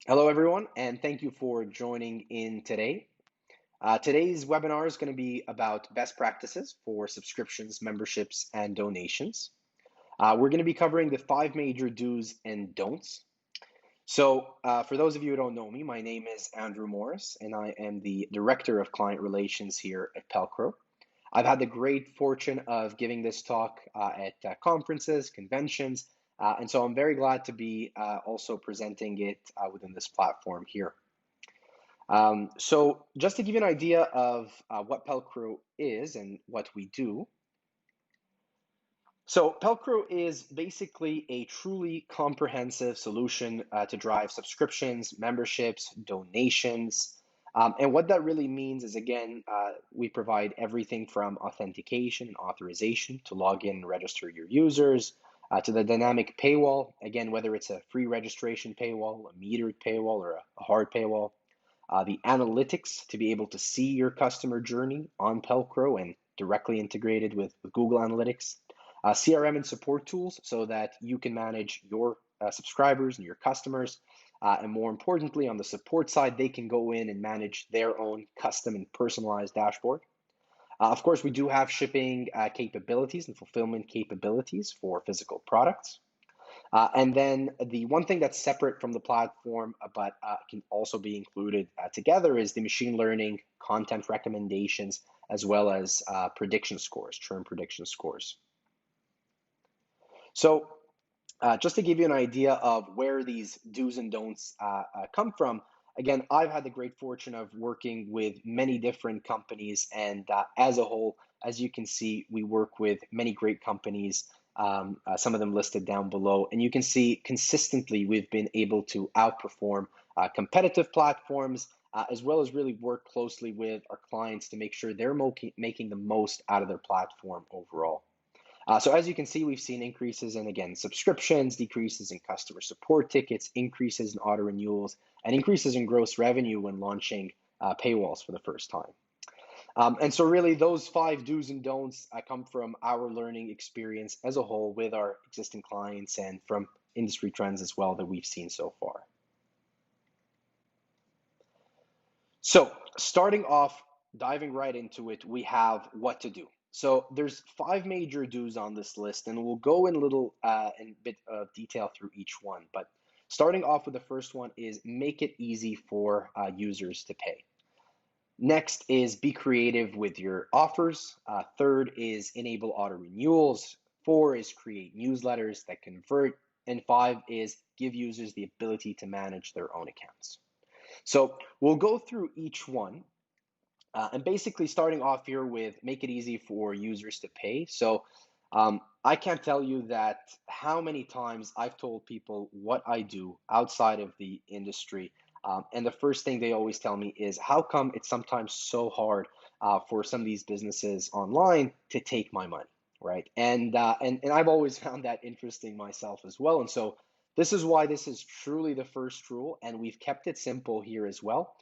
Hello, everyone, and thank you for joining in today. Today's webinar is going to be about best practices for subscriptions, memberships, and donations. We're going to be covering the five major do's and don'ts. So, for those of you who don't know me, my name is Andrew Morris, and I am the Director of Client Relations here at Pelcro. I've had the great fortune of giving this talk at conferences, conventions, and so I'm very glad to be also presenting it within this platform here. So just to give you an idea of what Pelcro is and what we do. So Pelcro is basically a truly comprehensive solution to drive subscriptions, memberships, donations. And what that really means is, again, we provide everything from authentication and authorization to log in and register your users, to the dynamic paywall, again, whether it's a free registration paywall, a metered paywall, or a hard paywall, the analytics to be able to see your customer journey on Pelcro and directly integrated with Google Analytics, CRM and support tools so that you can manage your subscribers and your customers. And more importantly, on the support side, they can go in and manage their own custom and personalized dashboard. Of course, we do have shipping capabilities and fulfillment capabilities for physical products. And then the one thing that's separate from the platform, but can also be included together, is the machine learning content recommendations, as well as prediction scores, churn prediction scores. So just to give you an idea of where these do's and don'ts come from, again, I've had the great fortune of working with many different companies, and as a whole, as you can see, we work with many great companies, some of them listed down below, and you can see consistently we've been able to outperform competitive platforms, as well as really work closely with our clients to make sure they're making the most out of their platform overall. So as you can see, we've seen increases in, again, subscriptions, decreases in customer support tickets, increases in auto renewals, and increases in gross revenue when launching paywalls for the first time. And so really those five do's and don'ts come from our learning experience as a whole with our existing clients and from industry trends as well that we've seen so far. So starting off, diving right into it, we have what to do. So there's five major do's on this list, and we'll go in in bit of detail through each one. But starting off with the first one is make it easy for users to pay. Next is be creative with your offers. Third is enable auto renewals. Four is create newsletters that convert. And five is give users the ability to manage their own accounts. So we'll go through each one, and basically starting off here with make it easy for users to pay. So I can't tell you that how many times I've told people what I do outside of the industry. And the first thing they always tell me is, how come it's sometimes so hard for some of these businesses online to take my money, right? And I've always found that interesting myself as well. And so this is why this is truly the first rule, and we've kept it simple here as well.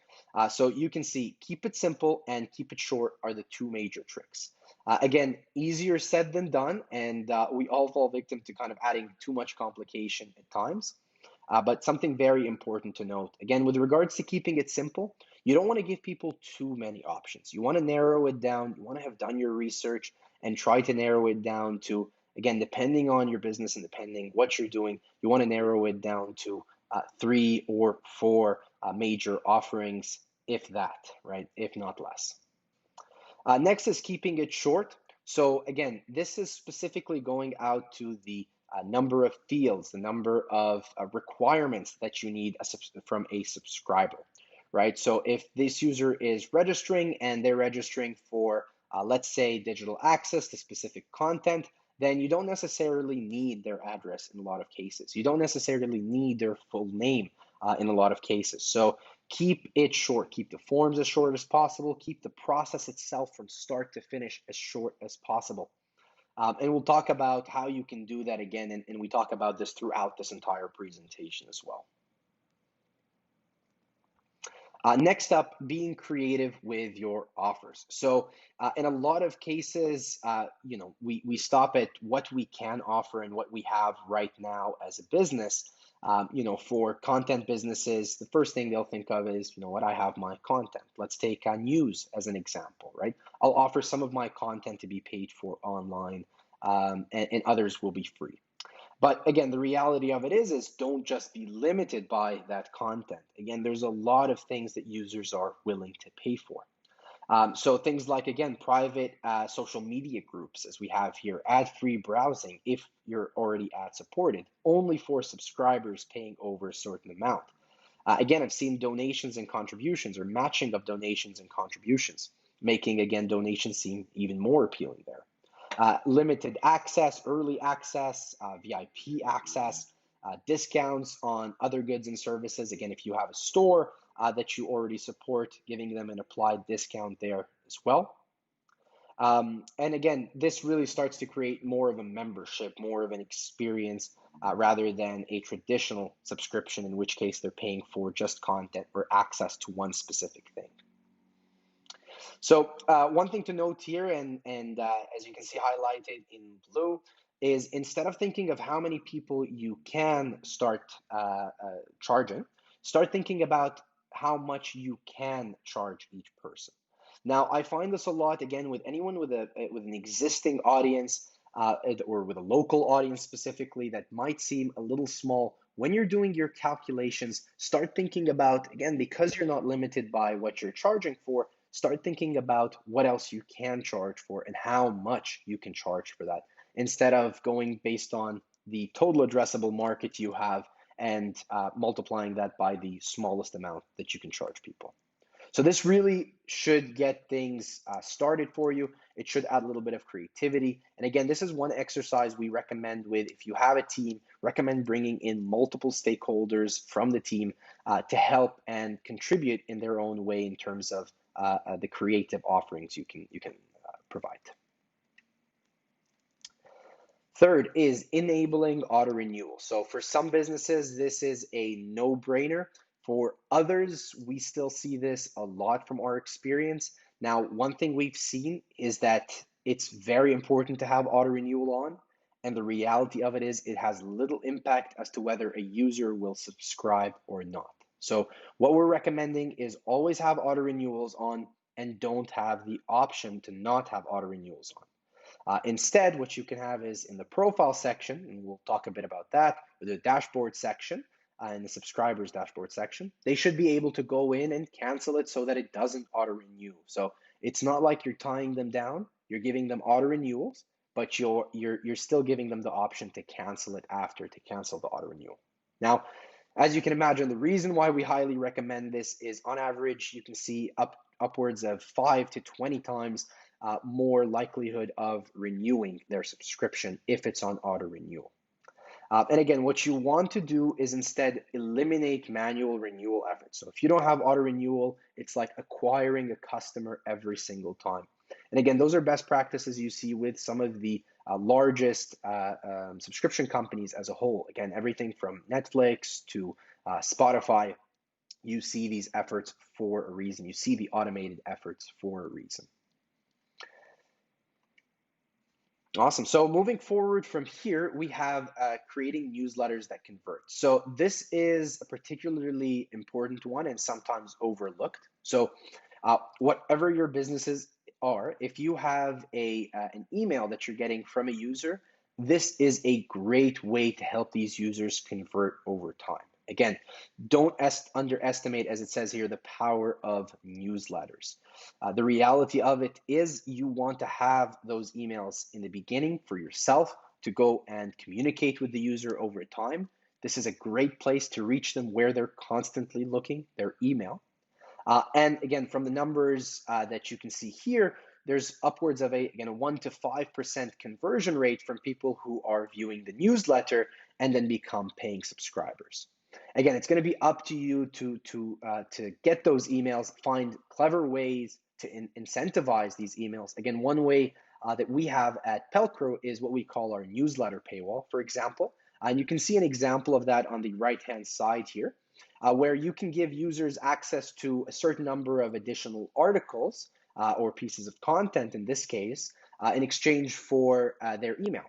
So you can see keep it simple and keep it short are the two major tricks. Again, easier said than done, and we all fall victim to kind of adding too much complication at times. But something very important to note, again, with regards to keeping it simple, you don't want to give people too many options. You want to narrow it down. You want to have done your research and try to narrow it down to, again, depending on your business and depending what you're doing, you want to narrow it down to three or four major offerings, if that, right? If not less. Next is keeping it short. So again, this is specifically going out to the number of fields, the number of requirements that you need from a subscriber, right? So if this user is registering and they're registering for, let's say, digital access to specific content, then you don't necessarily need their address in a lot of cases. You don't necessarily need their full name in a lot of cases. So keep it short, keep the forms as short as possible, keep the process itself from start to finish as short as possible. And we'll talk about how you can do that again, and we talk about this throughout this entire presentation as well. Next up, being creative with your offers. So in a lot of cases, we stop at what we can offer and what we have right now as a business. For content businesses, the first thing they'll think of is, what, I have my content. Let's take news as an example, right? I'll offer some of my content to be paid for online, and others will be free. But again, the reality of it is don't just be limited by that content. Again, there's a lot of things that users are willing to pay for. So things like, again, private social media groups, as we have here, ad-free browsing, if you're already ad supported, only for subscribers paying over a certain amount. Again, I've seen donations and contributions, or matching of donations and contributions, making, again, donations seem even more appealing there. Limited access, early access, VIP access, discounts on other goods and services. Again, if you have a store that you already support, giving them an applied discount there as well. And again, this really starts to create more of a membership, more of an experience, rather than a traditional subscription, in which case they're paying for just content or access to one specific thing. So one thing to note here, and as you can see highlighted in blue, is instead of thinking of how many people you can start charging, start thinking about how much you can charge each person. Now, I find this a lot, again, with anyone with an existing audience, or with a local audience specifically, that might seem a little small. When you're doing your calculations, start thinking about, again, because you're not limited by what you're charging for, start thinking about what else you can charge for and how much you can charge for that, instead of going based on the total addressable market you have and multiplying that by the smallest amount that you can charge people. So this really should get things started for you. It should add a little bit of creativity. And again, this is one exercise we recommend with, if you have a team, recommend bringing in multiple stakeholders from the team to help and contribute in their own way in terms of the creative offerings you can provide. Third is enabling auto renewal. So for some businesses, this is a no-brainer. For others, we still see this a lot from our experience. Now, one thing we've seen is that it's very important to have auto renewal on. And the reality of it is it has little impact as to whether a user will subscribe or not. So what we're recommending is always have auto renewals on, and don't have the option to not have auto renewals on. Instead, what you can have is in the profile section, and we'll talk a bit about that, or the dashboard section, in the subscribers dashboard section, they should be able to go in and cancel it so that it doesn't auto renew. So it's not like you're tying them down, you're giving them auto renewals, but you're still giving them the option to cancel it after, to cancel the auto renewal. Now, as you can imagine, the reason why we highly recommend this is, on average, you can see upwards of 5 to 20 times more likelihood of renewing their subscription if it's on auto renewal. And again, what you want to do is instead eliminate manual renewal efforts. So if you don't have auto renewal, it's like acquiring a customer every single time. And again, those are best practices you see with some of the largest subscription companies as a whole. Again, everything from Netflix to Spotify, you see these efforts for a reason. You see the automated efforts for a reason. Awesome. So moving forward from here, we have creating newsletters that convert. So this is a particularly important one and sometimes overlooked. So whatever your businesses are, if you have an email that you're getting from a user, this is a great way to help these users convert over time. Again, don't underestimate, as it says here, the power of newsletters. The reality of it is you want to have those emails in the beginning for yourself to go and communicate with the user over time. This is a great place to reach them where they're constantly looking, their email. And again, from the numbers that you can see here, there's upwards of a 1 to 5% conversion rate from people who are viewing the newsletter and then become paying subscribers. Again, it's going to be up to you to get those emails, find clever ways to incentivize these emails. Again, one way that we have at Pelcro is what we call our newsletter paywall, for example. And you can see an example of that on the right-hand side here, where you can give users access to a certain number of additional articles or pieces of content, in this case, in exchange for their email.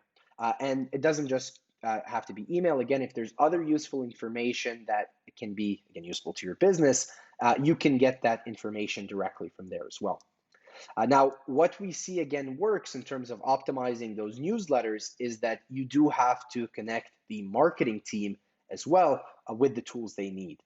And it doesn't just have to be email. Again, if there's other useful information that can be, again, useful to your business, you can get that information directly from there as well. Now, what we see again works in terms of optimizing those newsletters is that you do have to connect the marketing team as well with the tools they need.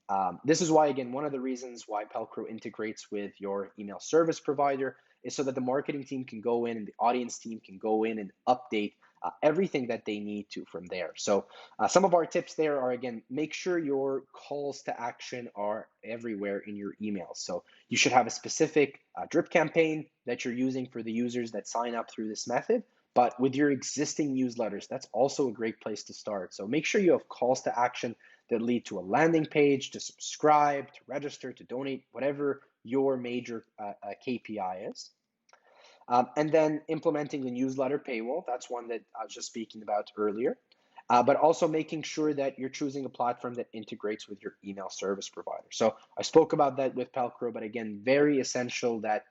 This is why, again, one of the reasons why Pelcro integrates with your email service provider is so that the marketing team can go in and the audience team can go in and update everything that they need to from there. So some of our tips there are, again, make sure your calls to action are everywhere in your emails. So you should have a specific drip campaign that you're using for the users that sign up through this method. But with your existing newsletters, that's also a great place to start. So make sure you have calls to action that lead to a landing page, to subscribe, to register, to donate, whatever your major KPI is. And then implementing the newsletter paywall, that's one that I was just speaking about earlier. But also making sure that you're choosing a platform that integrates with your email service provider. So I spoke about that with Pelcro, but again, very essential that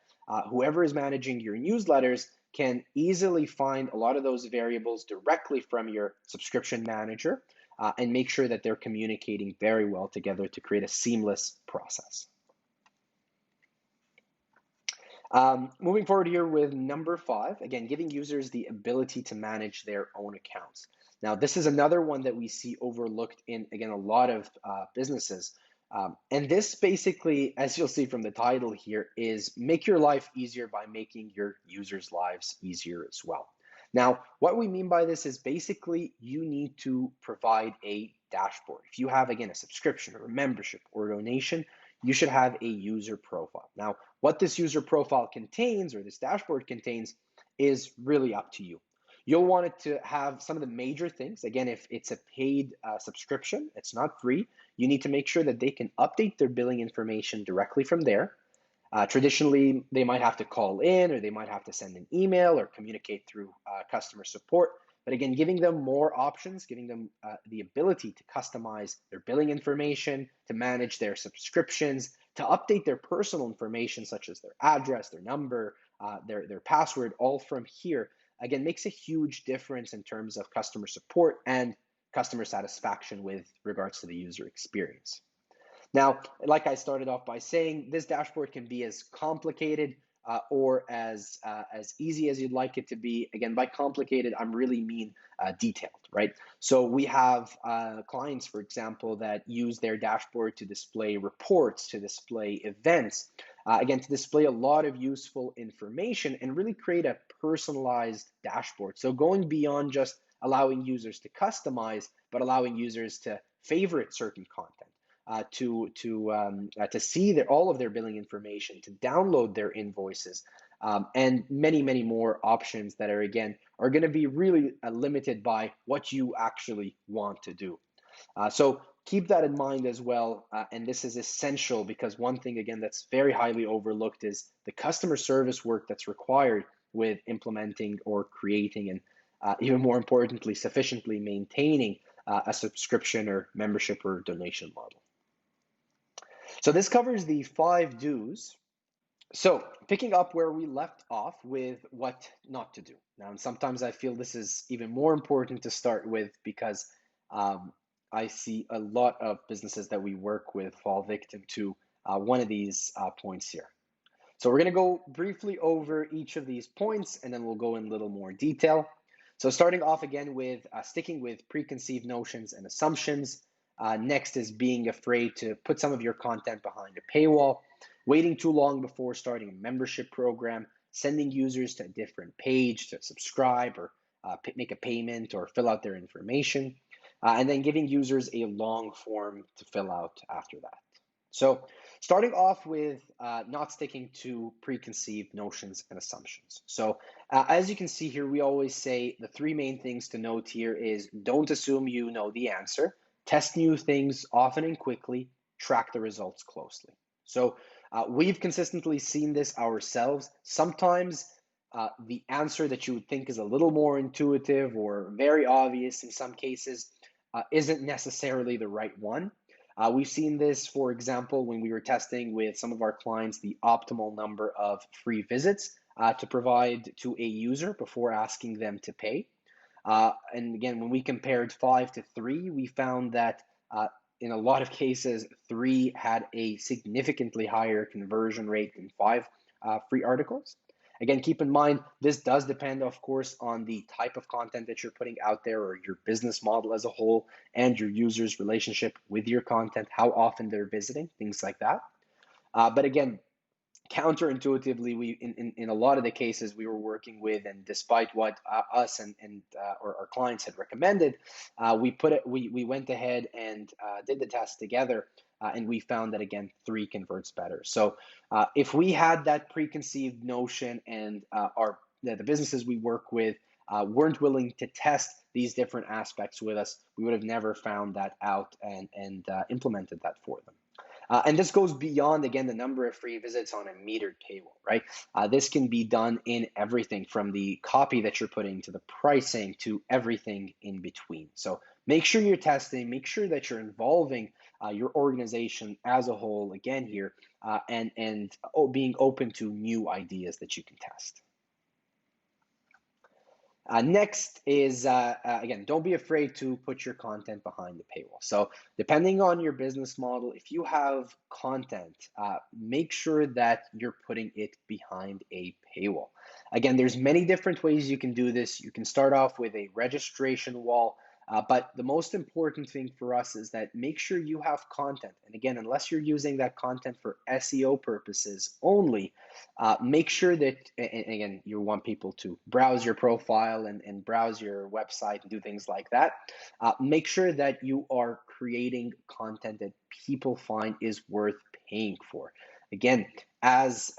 whoever is managing your newsletters can easily find a lot of those variables directly from your subscription manager and make sure that they're communicating very well together to create a seamless process. Moving forward here with number 5, again, giving users the ability to manage their own accounts. Now, this is another one that we see overlooked in, again, a lot of businesses. And this basically, as you'll see from the title here, is make your life easier by making your users' lives easier as well. Now, what we mean by this is basically you need to provide a dashboard. If you have, again, a subscription or a membership or a donation, you should have a user profile. Now, what this user profile contains or this dashboard contains is really up to you. You'll want it to have some of the major things. Again, if it's a paid subscription, it's not free. You need to make sure that they can update their billing information directly from there. Traditionally, they might have to call in or they might have to send an email or communicate through customer support. But again, giving them more options, giving them the ability to customize their billing information, to manage their subscriptions, to update their personal information such as their address, their number, their password, all from here, again, makes a huge difference in terms of customer support and customer satisfaction with regards to the user experience. Now, like I started off by saying, this dashboard can be as complicated or as easy as you'd like it to be. Again, by complicated, I really mean detailed, right? So we have clients, for example, that use their dashboard to display reports, to display events, again, to display a lot of useful information and really create a personalized dashboard. So going beyond just allowing users to customize, but allowing users to favorite certain content. To see all of their billing information, to download their invoices, and many, many more options that are, again, are going to be really limited by what you actually want to do. So keep that in mind as well. And this is essential because one thing, again, that's very highly overlooked is the customer service work that's required with implementing or creating and even more importantly, sufficiently maintaining a subscription or membership or donation model. So this covers the 5 do's. So picking up where we left off with what not to do. Now, and sometimes I feel this is even more important to start with because I see a lot of businesses that we work with fall victim to one of these points here. So we're going to go briefly over each of these points and then we'll go in a little more detail. So starting off again with sticking with preconceived notions and assumptions. Next is being afraid to put some of your content behind a paywall, waiting too long before starting a membership program, sending users to a different page to subscribe or make a payment or fill out their information, and then giving users a long form to fill out after that. So starting off with not sticking to preconceived notions and assumptions. So as you can see here, we always say the 3 main things to note here is don't assume you know the answer. Test new things often and quickly, track the results closely. So we've consistently seen this ourselves. Sometimes the answer that you would think is a little more intuitive or very obvious in some cases isn't necessarily the right one. We've seen this, for example, when we were testing with some of our clients the optimal number of free visits to provide to a user before asking them to pay. And again, when we compared 5 to 3, we found that in a lot of cases, 3 had a significantly higher conversion rate than 5 free articles. Again, keep in mind, this does depend, of course, on the type of content that you're putting out there or your business model as a whole and your users' relationship with your content, how often they're visiting, things like that. But again, counterintuitively, we in a lot of the cases we were working with, and despite what us and or our clients had recommended, we went ahead and did the test together, and we found that again 3 converts better. So if we had that preconceived notion and the businesses we work with weren't willing to test these different aspects with us, we would have never found that out and implemented that for them. And this goes beyond, again, the number of free visits on a metered paywall, right? This can be done in everything from the copy that you're putting to the pricing to everything in between. So make sure you're testing, make sure that you're involving your organization as a whole, again, here, and being open to new ideas that you can test. Next is, again, don't be afraid to put your content behind the paywall. So depending on your business model, if you have content, make sure that you're putting it behind a paywall. Again, there's many different ways you can do this. You can start off with a registration wall, but the most important thing for us is that make sure you have content. And again, unless you're using that content for SEO purposes only, make sure that, and again, you want people to browse your profile and browse your website and do things like that. Make sure that you are creating content that people find is worth paying for. Again, as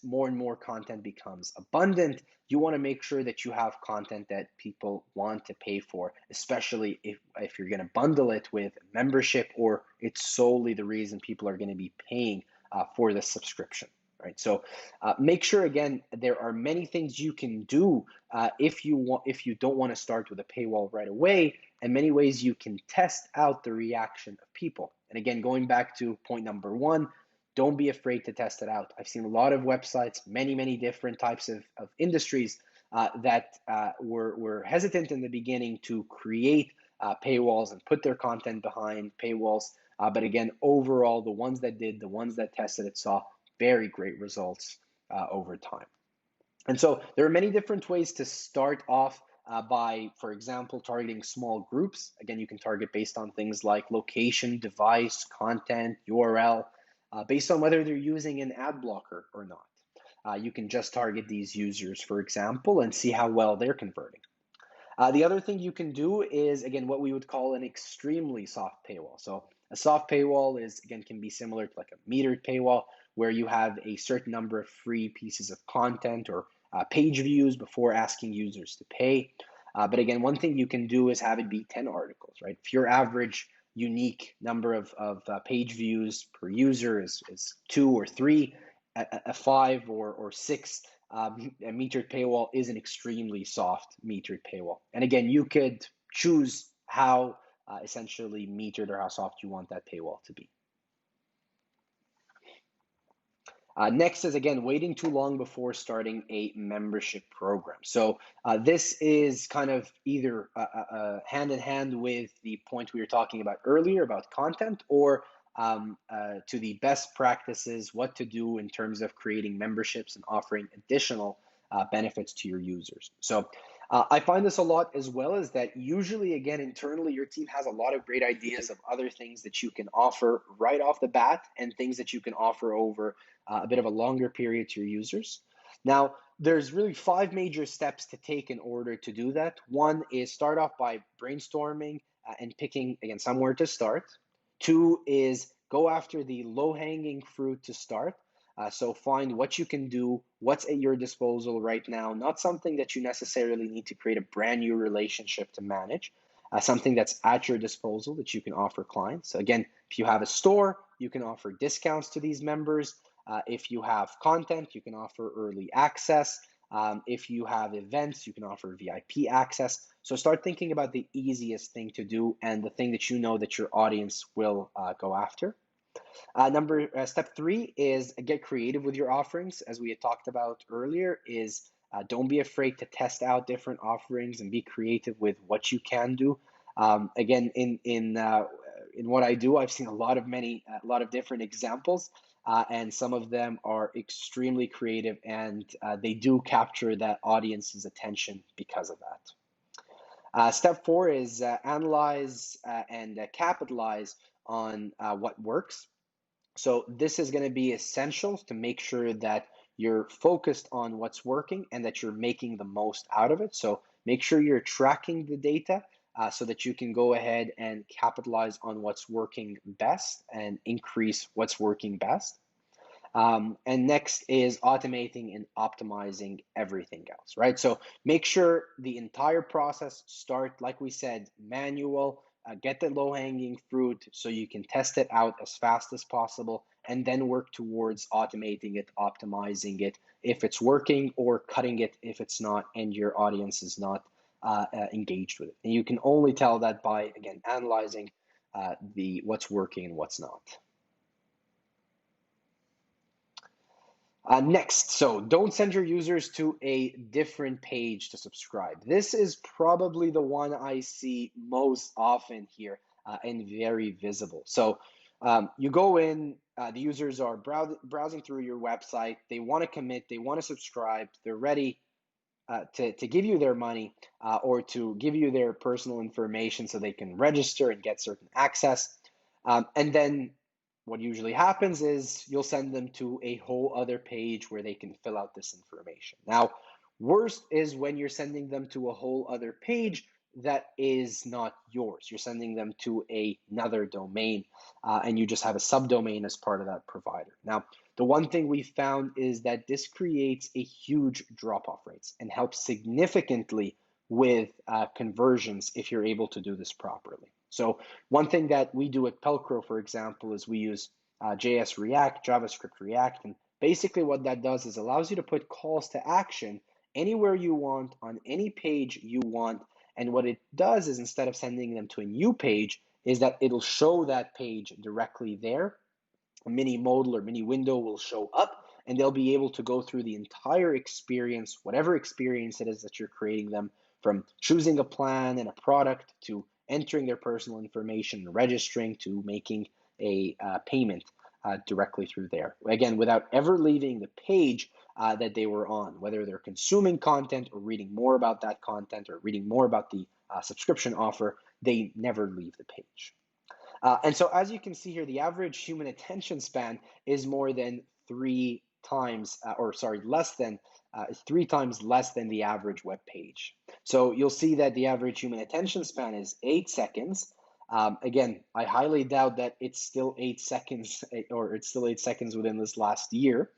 more and more content becomes abundant, you want to make sure that you have content that people want to pay for, especially if you're going to bundle it with membership or it's solely the reason people are going to be paying for the subscription. Right, so make sure, again, there are many things you can do if you don't want to start with a paywall right away, and many ways you can test out the reaction of people. And again, going back to point number 1, don't be afraid to test it out. I've seen a lot of websites, many different types of industries that were hesitant in the beginning to create paywalls and put their content behind paywalls. But again, overall, the ones that did, the ones that tested it saw very great results over time. And so there are many different ways to start off by, for example, targeting small groups. Again, you can target based on things like location, device, content, URL, based on whether they're using an ad blocker or not. You can just target these users, for example, and see how well they're converting. The other thing you can do is, again, what we would call an extremely soft paywall. So a soft paywall can be similar to like a metered paywall, where you have a certain number of free pieces of content or page views before asking users to pay. But again, one thing you can do is have it be 10 articles, right? If your average unique number of page views per user is 2 or 3, a 5 or 6 a metered paywall is an extremely soft metered paywall. And again, you could choose how essentially metered or how soft you want that paywall to be. Next is, again, waiting too long before starting a membership program. So this is kind of either hand in hand with the point we were talking about earlier about content, or to the best practices, what to do in terms of creating memberships and offering additional benefits to your users. So I find this a lot as well, is that usually, again, internally, your team has a lot of great ideas of other things that you can offer right off the bat and things that you can offer over a bit of a longer period to your users. Now, there's really 5 major steps to take in order to do that. One is start off by brainstorming and picking, again, somewhere to start. 2 is go after the low-hanging fruit to start. So find what you can do, what's at your disposal right now, not something that you necessarily need to create a brand new relationship to manage, something that's at your disposal that you can offer clients. So again, if you have a store, you can offer discounts to these members. If you have content, you can offer early access. If you have events, you can offer VIP access. So start thinking about the easiest thing to do and the thing that you know that your audience will go after. Step 3 is get creative with your offerings. As we had talked about earlier, is Don't be afraid to test out different offerings and be creative with what you can do. Again, in what I do, I've seen a lot of different examples, and some of them are extremely creative, and they do capture that audience's attention because of that. Step 4 is analyze and capitalize on what works. So this is going to be essential to make sure that you're focused on what's working and that you're making the most out of it. So make sure you're tracking the data so that you can go ahead and capitalize on what's working best and increase what's working best. And next is automating and optimizing everything else, right? So make sure the entire process start, like we said, manual, get the low-hanging fruit so you can test it out as fast as possible, and then work towards automating it, optimizing it if it's working, or cutting it if it's not and your audience is not engaged with it. And you can only tell that by, again, analyzing what's working and what's not. Next, so don't send your users to a different page to subscribe. This is probably the one I see most often here and very visible. So you go in, the users are browsing through your website, they want to commit, they want to subscribe, they're ready to give you their money or to give you their personal information so they can register and get certain access. And then what usually happens is you'll send them to a whole other page where they can fill out this information. Now, worst is when you're sending them to a whole other page that is not yours. You're sending them to another domain and you just have a subdomain as part of that provider. Now, the one thing we found is that this creates a huge drop-off rates and helps significantly with conversions if you're able to do this properly. So one thing that we do at Pelcro, for example, is we use JS React, JavaScript React, and basically what that does is allows you to put calls to action anywhere you want on any page you want. And what it does is instead of sending them to a new page, is that it'll show that page directly there. A mini modal or mini window will show up and they'll be able to go through the entire experience, whatever experience it is that you're creating them, from choosing a plan and a product to entering their personal information, registering, to making a payment directly through there. Again, without ever leaving the page that they were on, whether they're consuming content or reading more about that content or reading more about the subscription offer, they never leave the page. And so as you can see here, the average human attention span is more than three times less than the average web page. So you'll see that the average human attention span is 8 seconds. Again, I highly doubt that it's still 8 seconds or it's still 8 seconds within this last year.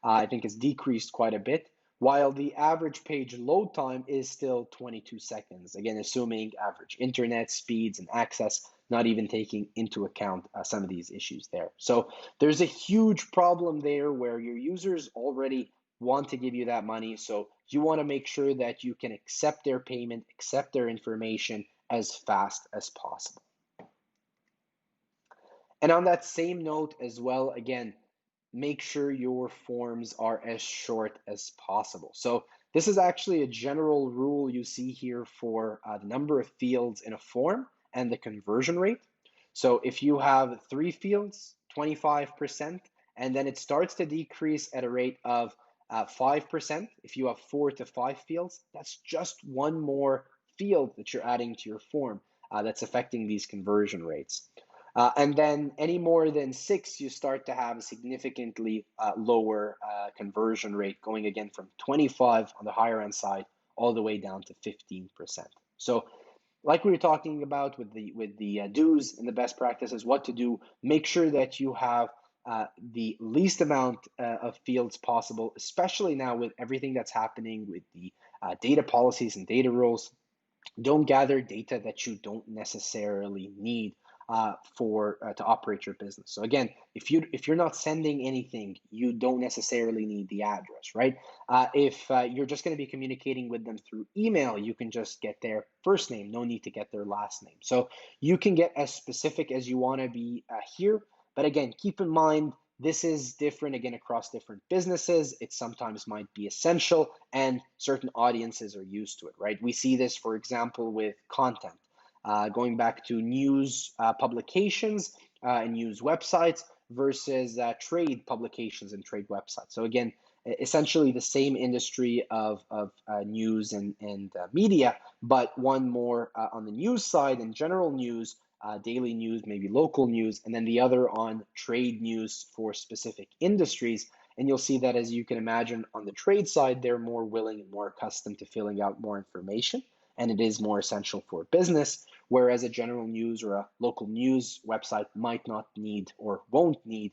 I think it's decreased quite a bit, while the average page load time is still 22 seconds. Again, assuming average internet speeds and access, not even taking into account some of these issues there. So there's a huge problem there where your users already want to give you that money. So you want to make sure that you can accept their payment, accept their information as fast as possible. And on that same note as well, again, make sure your forms are as short as possible. So this is actually a general rule you see here for the number of fields in a form and the conversion rate. So if you have 3 fields, 25%, and then it starts to decrease at a rate of 5%. If you have 4 to 5 fields, that's just one more field that you're adding to your form that's affecting these conversion rates. And then any more than 6, you start to have a significantly lower conversion rate, going again from 25 on the higher end side all the way down to 15%. So like we were talking about with the do's and the best practices, what to do, make sure that you have the least amount of fields possible, especially now with everything that's happening with the data policies and data rules. Don't gather data that you don't necessarily need to operate your business. So again, if you're not sending anything, you don't necessarily need the address, right? If you're just going to be communicating with them through email, you can just get their first name, no need to get their last name. So you can get as specific as you want to be here, but again, keep in mind This is different again across different businesses. It sometimes might be essential, and certain audiences are used to it, right? We see this, for example, with content. Going back to news publications and news websites versus trade publications and trade websites. So again, essentially the same industry of news and media, but one more on the news side and general news, daily news, maybe local news, and then the other on trade news for specific industries. And you'll see that, as you can imagine, on the trade side, they're more willing and more accustomed to filling out more information, and it is more essential for business, whereas a general news or a local news website might not need or won't need,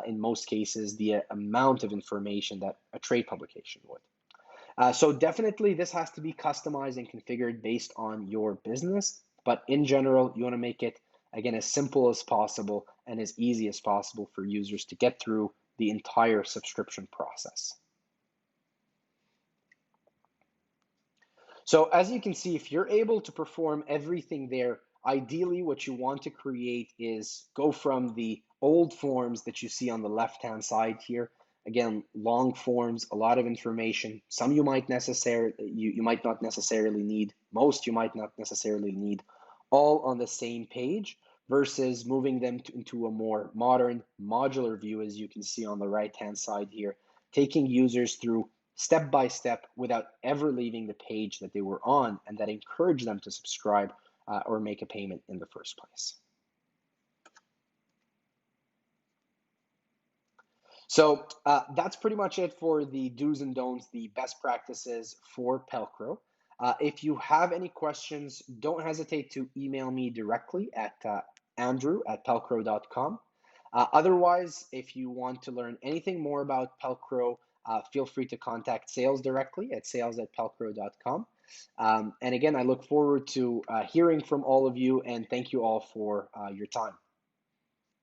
in most cases, the amount of information that a trade publication would. So definitely this has to be customized and configured based on your business. But in general, you want to make it, again, as simple as possible and as easy as possible for users to get through the entire subscription process. So as you can see, if you're able to perform everything there, ideally what you want to create is go from the old forms that you see on the left-hand side here. Again, long forms, a lot of information. Some you might you might not necessarily need. Most you might not necessarily need, all on the same page, versus moving them into a more modern modular view, as you can see on the right-hand side here, taking users through step by step without ever leaving the page that they were on, and that encourage them to subscribe or make a payment in the first place. So that's pretty much it for the do's and don'ts, the best practices for Pelcro. If you have any questions, don't hesitate to email me directly at andrew@pelcro.com. Otherwise, if you want to learn anything more about Pelcro, feel free to contact sales directly at sales@pelcro.com. And again, I look forward to hearing from all of you, and thank you all for your time.